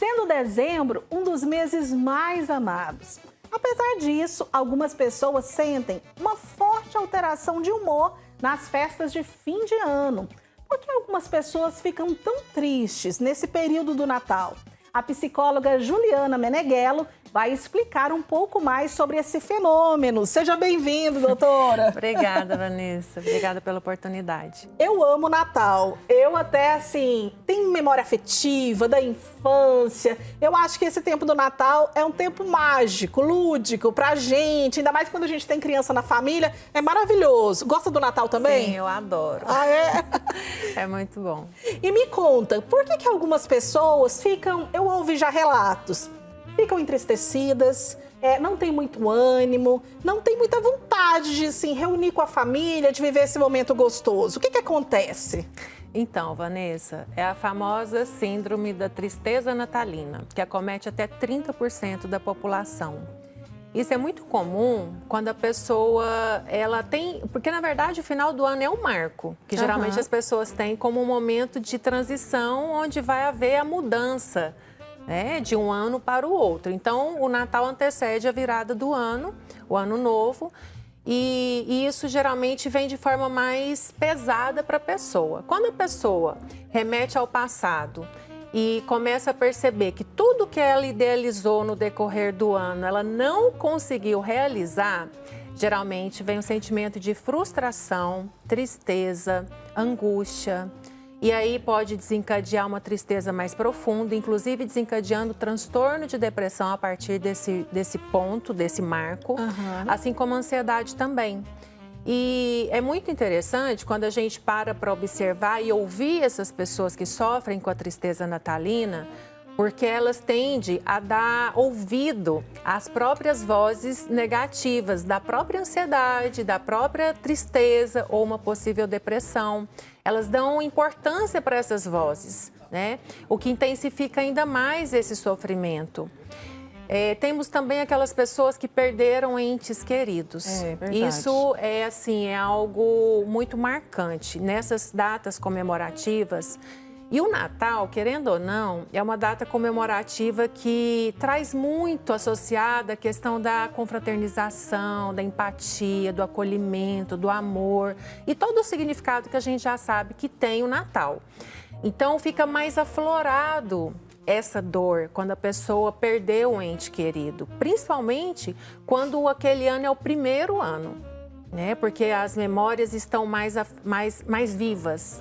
sendo dezembro um dos meses mais amados. Apesar disso, algumas pessoas sentem uma forte alteração de humor nas festas de fim de ano. Por que algumas pessoas ficam tão tristes nesse período do Natal? A psicóloga Juliana Meneghello vai explicar um pouco mais sobre esse fenômeno. Seja bem-vindo, doutora. Obrigada, Vanessa. Obrigada pela oportunidade. Eu amo Natal. Eu até, assim, tenho memória afetiva da infância. Eu acho que esse tempo do Natal é um tempo mágico, lúdico pra gente. Ainda mais quando a gente tem criança na família. É maravilhoso. Gosta do Natal também? Sim, eu adoro. Ah, é? É muito bom. E me conta, por que algumas pessoas ficam... Eu ouvi já relatos. Ficam entristecidas, não tem muito ânimo, não tem muita vontade de se reunir com a família, de viver esse momento gostoso. O que acontece? Então, Vanessa, é a famosa síndrome da tristeza natalina, que acomete até 30% da população. Isso é muito comum quando a pessoa, ela tem... Porque, na verdade, o final do ano é um marco, que geralmente as pessoas têm como um momento de transição, onde vai haver a mudança, de um ano para o outro. Então, o Natal antecede a virada do ano, o Ano Novo, e isso geralmente vem de forma mais pesada para a pessoa. Quando a pessoa remete ao passado e começa a perceber que tudo que ela idealizou no decorrer do ano, ela não conseguiu realizar, geralmente vem um sentimento de frustração, tristeza, angústia. E aí pode desencadear uma tristeza mais profunda, inclusive desencadeando transtorno de depressão a partir desse ponto, desse marco, assim como a ansiedade também. E é muito interessante quando a gente para observar e ouvir essas pessoas que sofrem com a tristeza natalina, porque elas tendem a dar ouvido às próprias vozes negativas da própria ansiedade, da própria tristeza ou uma possível depressão. Elas dão importância para essas vozes, o que intensifica ainda mais esse sofrimento. Temos também aquelas pessoas que perderam entes queridos. Isso é algo muito marcante nessas datas comemorativas. E o Natal, querendo ou não, é uma data comemorativa que traz muito associada a questão da confraternização, da empatia, do acolhimento, do amor e todo o significado que a gente já sabe que tem o Natal. Então, fica mais aflorado essa dor quando a pessoa perdeu um ente querido, principalmente quando aquele ano é o primeiro ano, porque as memórias estão mais vivas,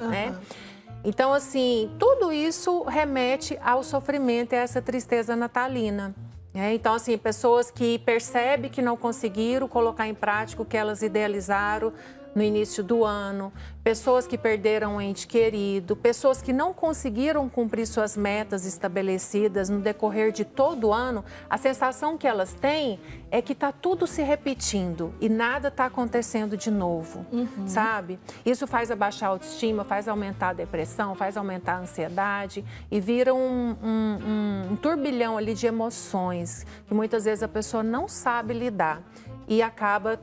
Então, assim, tudo isso remete ao sofrimento e a essa tristeza natalina. Então, assim, pessoas que percebem que não conseguiram colocar em prática o que elas idealizaram no início do ano, pessoas que perderam um ente querido, pessoas que não conseguiram cumprir suas metas estabelecidas no decorrer de todo o ano, a sensação que elas têm é que está tudo se repetindo e nada está acontecendo de novo, sabe? Isso faz abaixar a autoestima, faz aumentar a depressão, faz aumentar a ansiedade e vira um turbilhão ali de emoções que muitas vezes a pessoa não sabe lidar e acaba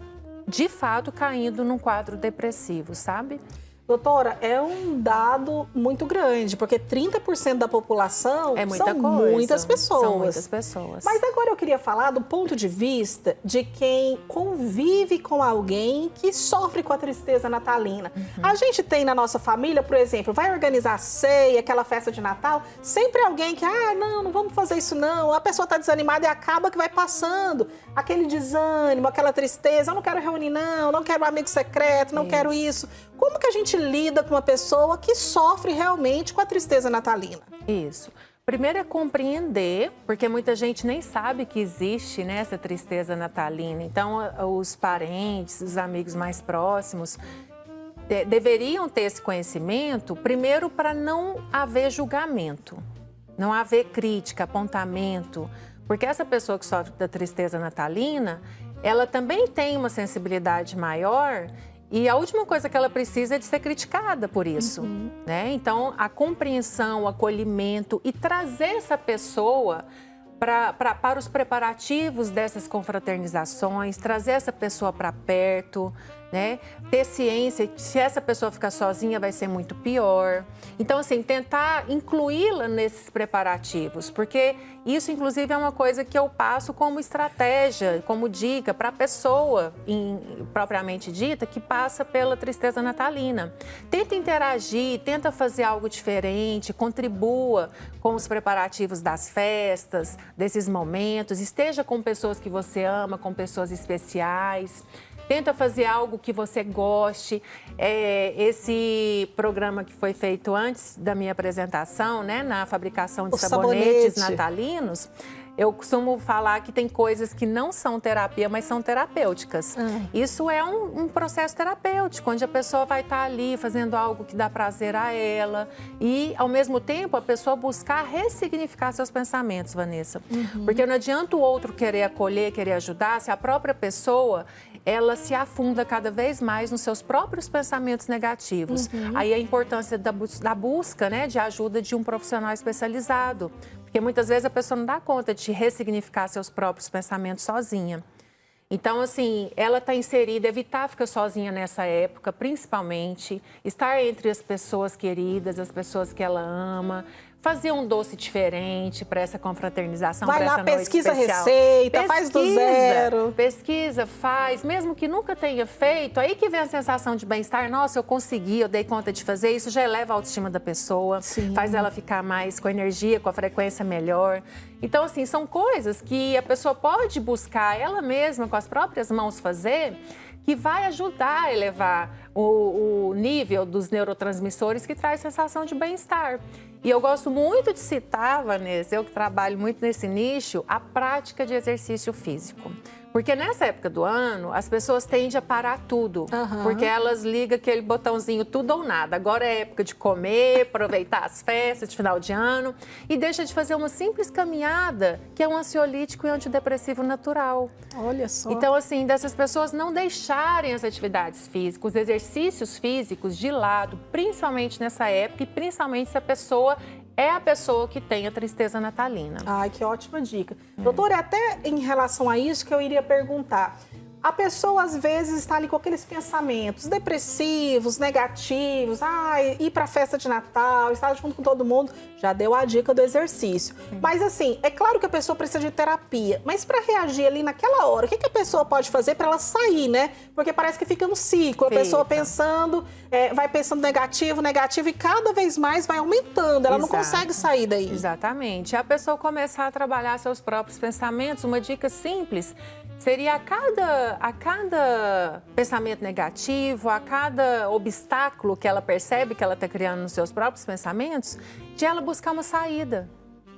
de fato caindo num quadro depressivo, sabe? Doutora, é um dado muito grande, porque 30% da população são muitas pessoas. São muitas pessoas. Mas agora eu queria falar do ponto de vista de quem convive com alguém que sofre com a tristeza natalina. A gente tem na nossa família, por exemplo, vai organizar a ceia, aquela festa de Natal, sempre alguém que, não vamos fazer isso não. A pessoa está desanimada e acaba que vai passando aquele desânimo, aquela tristeza. Eu não quero reunir não quero um amigo secreto, não quero isso. Como que a gente lida com uma pessoa que sofre realmente com a tristeza natalina? Isso. Primeiro é compreender, porque muita gente nem sabe que existe essa tristeza natalina. Então, os parentes, os amigos mais próximos deveriam ter esse conhecimento, primeiro para não haver julgamento, não haver crítica, apontamento. Porque essa pessoa que sofre da tristeza natalina, ela também tem uma sensibilidade maior. E a última coisa que ela precisa é de ser criticada por isso, Então, a compreensão, o acolhimento e trazer essa pessoa para os preparativos dessas confraternizações, trazer essa pessoa para perto, né? Ter ciência que se essa pessoa ficar sozinha vai ser muito pior. Então, assim, tentar incluí-la nesses preparativos, porque isso, inclusive, é uma coisa que eu passo como estratégia, como dica para a pessoa propriamente dita que passa pela tristeza natalina. Tenta interagir, tenta fazer algo diferente, contribua com os preparativos das festas, desses momentos, esteja com pessoas que você ama, com pessoas especiais. Tenta fazer algo que você goste. Esse programa que foi feito antes da minha apresentação, né, na fabricação de sabonetes natalinos, eu costumo falar que tem coisas que não são terapia, mas são terapêuticas. Isso é um processo terapêutico, onde a pessoa vai estar ali fazendo algo que dá prazer a ela e, ao mesmo tempo, a pessoa buscar ressignificar seus pensamentos, Vanessa. Porque não adianta o outro querer acolher, querer ajudar, se a própria pessoa ela se afunda cada vez mais nos seus próprios pensamentos negativos. Aí a importância da busca, né, de ajuda de um profissional especializado. Porque muitas vezes a pessoa não dá conta de ressignificar seus próprios pensamentos sozinha. Então, assim, ela está inserida, evitar ficar sozinha nessa época, principalmente, estar entre as pessoas queridas, as pessoas que ela ama, fazer um doce diferente para essa confraternização, para essa noite especial. Vai lá, pesquisa receita, faz do zero. Pesquisa, faz, mesmo que nunca tenha feito, aí que vem a sensação de bem-estar. Nossa, eu consegui, eu dei conta de fazer, isso já eleva a autoestima da pessoa, faz ela ficar mais com energia, com a frequência melhor. Então, assim, são coisas que a pessoa pode buscar ela mesma, com as próprias mãos fazer, que vai ajudar a elevar o nível dos neurotransmissores que traz sensação de bem-estar. E eu gosto muito de citar, Vanessa, eu que trabalho muito nesse nicho, a prática de exercício físico. Porque nessa época do ano, as pessoas tendem a parar tudo. Porque elas ligam aquele botãozinho tudo ou nada. Agora é época de comer, aproveitar as festas de final de ano. E deixa de fazer uma simples caminhada, que é um ansiolítico e antidepressivo natural. Olha só. Então, assim, dessas pessoas não deixarem as atividades físicas, os exercícios físicos de lado, principalmente nessa época e principalmente se a pessoa é a pessoa que tem a tristeza natalina. Ai, que ótima dica. Doutora, até em relação a isso que eu iria perguntar. A pessoa, às vezes, está ali com aqueles pensamentos depressivos, negativos. Ir para a festa de Natal, estar junto com todo mundo. Já deu a dica do exercício. Mas, assim, é claro que a pessoa precisa de terapia. Mas, para reagir ali naquela hora, o que a pessoa pode fazer para ela sair, né? Porque parece que fica no ciclo. A pessoa pensando, vai pensando negativo, negativo. E cada vez mais vai aumentando. Ela não consegue sair daí. Exatamente. A pessoa começar a trabalhar seus próprios pensamentos. Uma dica simples seria a cada pensamento negativo, a cada obstáculo que ela percebe que ela está criando nos seus próprios pensamentos, de ela buscar uma saída,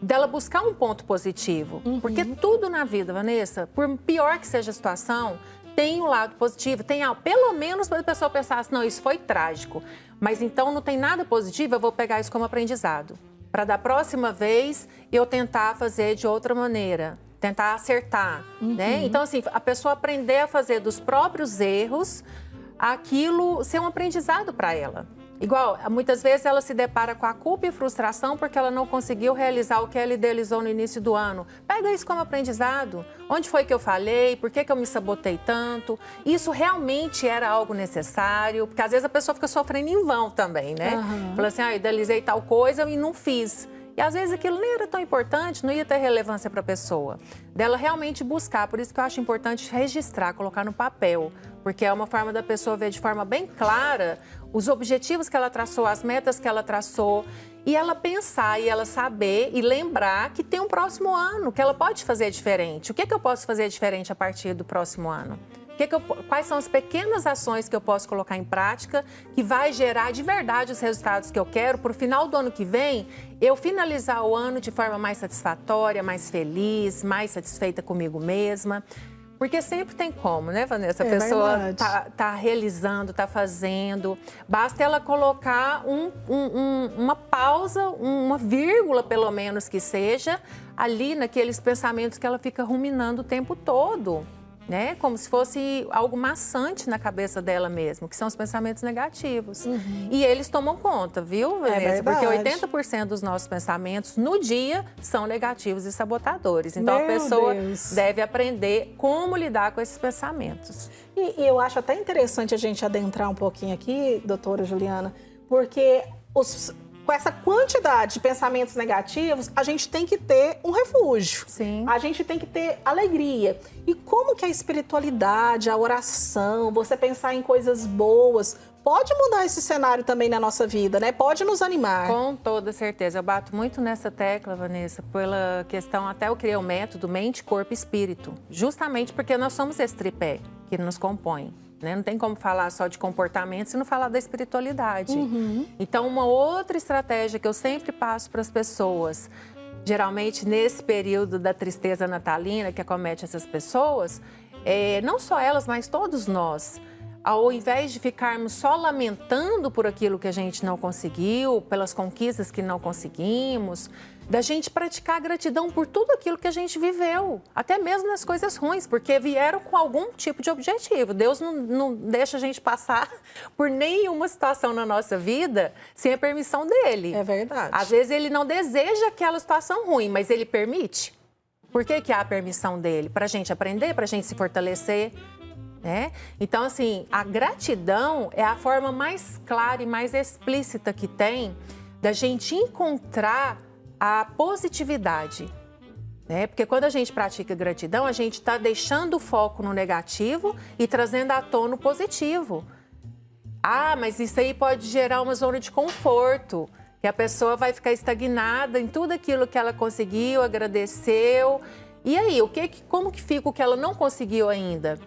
dela buscar um ponto positivo. Porque tudo na vida, Vanessa, por pior que seja a situação, tem um lado positivo, tem algo, pelo menos para a pessoa pensar assim, não, isso foi trágico, mas então não tem nada positivo, eu vou pegar isso como aprendizado. Para da próxima vez eu tentar fazer de outra maneira. Tentar acertar, né? Então, assim, a pessoa aprender a fazer dos próprios erros aquilo ser um aprendizado para ela. Igual, muitas vezes ela se depara com a culpa e frustração porque ela não conseguiu realizar o que ela idealizou no início do ano. Pega isso como aprendizado. Onde foi que eu falhei? Por que eu me sabotei tanto? Isso realmente era algo necessário? Porque às vezes a pessoa fica sofrendo em vão também, né? Fala assim, idealizei tal coisa e não fiz. E às vezes aquilo nem era tão importante, não ia ter relevância para a pessoa. Dela realmente buscar, por isso que eu acho importante registrar, colocar no papel. Porque é uma forma da pessoa ver de forma bem clara os objetivos que ela traçou, as metas que ela traçou. E ela pensar, e ela saber e lembrar que tem um próximo ano, que ela pode fazer diferente. O que eu posso fazer diferente a partir do próximo ano? Quais são as pequenas ações que eu posso colocar em prática que vai gerar de verdade os resultados que eu quero para o final do ano que vem, eu finalizar o ano de forma mais satisfatória, mais feliz, mais satisfeita comigo mesma. Porque sempre tem como, né, Vanessa? A pessoa tá realizando, tá fazendo. Basta ela colocar uma pausa, uma vírgula, pelo menos que seja, ali naqueles pensamentos que ela fica ruminando o tempo todo. né? Como se fosse algo maçante na cabeça dela mesmo, que são os pensamentos negativos. E eles tomam conta, viu, Vanessa? Porque 80% dos nossos pensamentos no dia são negativos e sabotadores. Então, a pessoa deve aprender como lidar com esses pensamentos. E eu acho até interessante a gente adentrar um pouquinho aqui, doutora Juliana, porque com essa quantidade de pensamentos negativos, a gente tem que ter um refúgio. Sim. A gente tem que ter alegria. E como que a espiritualidade, a oração, você pensar em coisas boas, pode mudar esse cenário também na nossa vida, né? Pode nos animar. Com toda certeza. Eu bato muito nessa tecla, Vanessa, pela questão, até eu criei o método mente, corpo e espírito. Justamente porque nós somos esse tripé que nos compõe. Né? Não tem como falar só de comportamento se não falar da espiritualidade. Então, uma outra estratégia que eu sempre passo para as pessoas, geralmente nesse período da tristeza natalina que acomete essas pessoas, não só elas, mas todos nós, ao invés de ficarmos só lamentando por aquilo que a gente não conseguiu, pelas conquistas que não conseguimos, da gente praticar gratidão por tudo aquilo que a gente viveu, até mesmo nas coisas ruins, porque vieram com algum tipo de objetivo. Deus não deixa a gente passar por nenhuma situação na nossa vida sem a permissão dele. É verdade. Às vezes ele não deseja aquela situação ruim, mas ele permite. Por que há a permissão dele? Para a gente aprender, para a gente se fortalecer. Né? Então, assim, a gratidão é a forma mais clara e mais explícita que tem da gente encontrar a positividade, né? Porque quando a gente pratica gratidão, a gente está deixando o foco no negativo e trazendo à tona o positivo. Ah, mas isso aí pode gerar uma zona de conforto, que a pessoa vai ficar estagnada em tudo aquilo que ela conseguiu, agradeceu. E aí, como que fica o que ela não conseguiu ainda?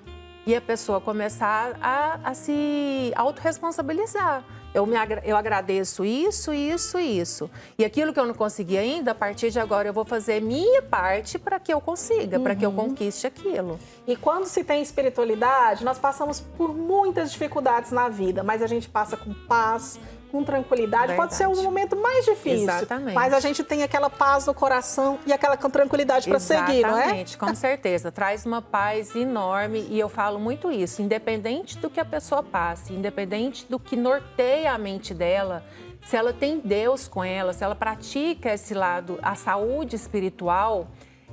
E a pessoa começar a se autorresponsabilizar. Eu agradeço isso, isso, isso. E aquilo que eu não consegui ainda, a partir de agora eu vou fazer minha parte para que eu consiga, para que eu conquiste aquilo. E quando se tem espiritualidade, nós passamos por muitas dificuldades na vida, mas a gente passa com paz, com tranquilidade. Verdade. Pode ser um momento mais difícil, Exatamente. mas a gente tem aquela paz no coração e aquela tranquilidade para seguir, não é? Exatamente, com certeza. Traz uma paz enorme e eu falo muito isso. Independente do que a pessoa passe, independente do que norteia a mente dela, se ela tem Deus com ela, se ela pratica esse lado, a saúde espiritual,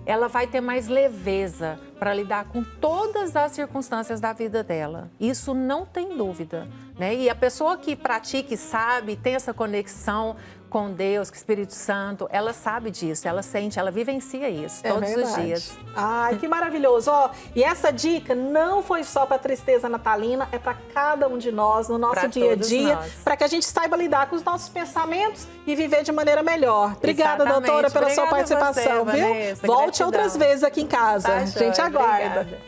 ela vai ter mais leveza para lidar com todas as circunstâncias da vida dela. Isso não tem dúvida, né? E a pessoa que pratica e sabe, tem essa conexão com Deus, com o Espírito Santo, ela sabe disso, ela sente, ela vivencia isso todos os dias. Ai, que maravilhoso. Ó, e essa dica não foi só para a tristeza natalina, é para cada um de nós, no nosso dia a dia, para que a gente saiba lidar com os nossos pensamentos e viver de maneira melhor. Obrigada, doutora, pela sua participação, viu? Vanessa, Volte outras vezes aqui em casa. Tá, A gente aguarda. Obrigada.